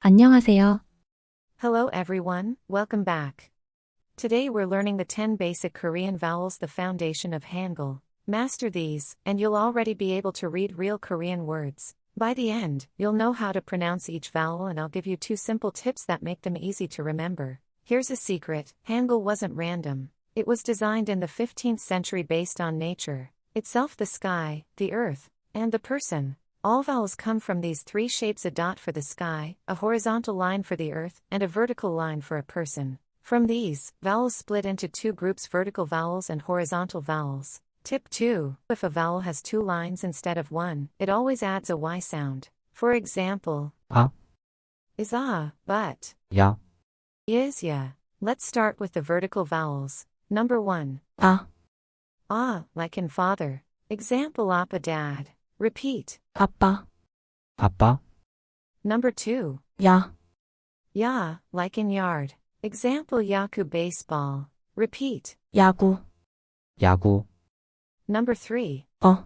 안녕하세요. Hello everyone, welcome back. Today we're learning the 10 basic Korean vowels, the foundation of Hangul. Master these, and you'll already be able to read real Korean words. By the end, you'll know how to pronounce each vowel, and I'll give you 2 simple tips that make them easy to remember. Here's a secret: Hangul wasn't random. It was designed in the 15th century based on nature itself, the sky, the earth, and the person. All vowels come from these 3 shapes: a dot for the sky, a horizontal line for the earth, and a vertical line for a person. From these, vowels split into 2 groups: vertical vowels and horizontal vowels. Tip 2. If a vowel has 2 lines instead of 1, it always adds a Y sound. For example, 아, is but 야, is ya. Let's start with the vertical vowels. Number 1. 아, Like in father. Example, Appa, dad. Repeat. 아빠, 아빠, Number 2. 야, Like in yard. Example, Yaku, baseball. Repeat. 야구, 야구, Number 3. 어,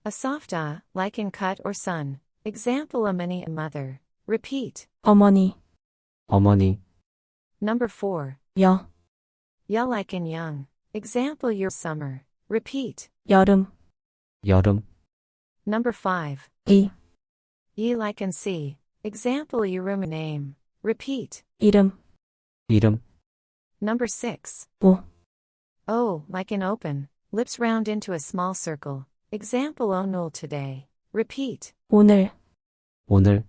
A soft like in cut or son. Example, Amani, a mother. Repeat. 어머니, 어머니, Number 4. 여, Like in young. Example, your summer. Repeat. 여름, 여름, Number 5. 이, Ye like in see. Example, your room, name. Repeat. 이름, 이름, Number 6. 오, Like in open. Lips round into a small circle. Example, onul, today. Repeat. 오늘, 오늘,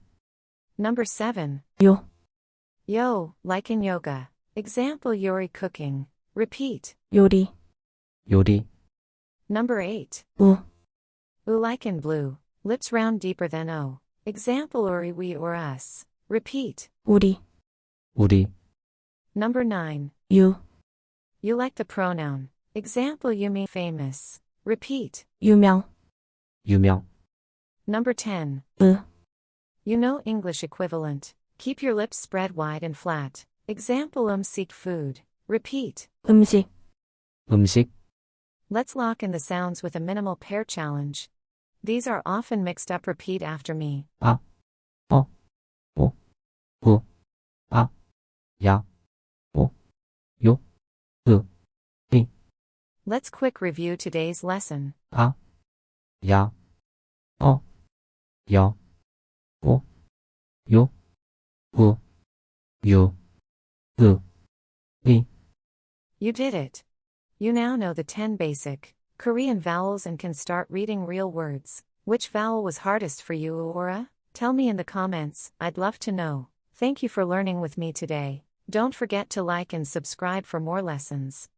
Number 7. 요, Like in yoga. Example, yori, cooking. Repeat. 요리, 요리, Number 8. 우, Like in blue. Lips round deeper than O. Example, ori, we or us. Repeat. 우리, 우리, Number 9. 유, You like the pronoun. Example, Yumi, famous. Repeat. 유명, 유명, Number 10. 으, You know English equivalent. Keep your lips spread wide and flat. Example, seek food. Repeat. 음식, 음식, Let's lock in the sounds with a minimal pair challenge. These are often mixed up. Repeat after me. 아, 어, 오, 우, 아, 야, 오, 요, 으, 이, Let's quick review today's lesson. 아, 야, 어, 여, 오, 요, 우, 유, 으, 이. You did it. You now know the 10 basic Korean vowels and can start reading real words. Which vowel was hardest for you, Aura? Tell me in the comments, I'd love to know. Thank you for learning with me today. Don't forget to like and subscribe for more lessons.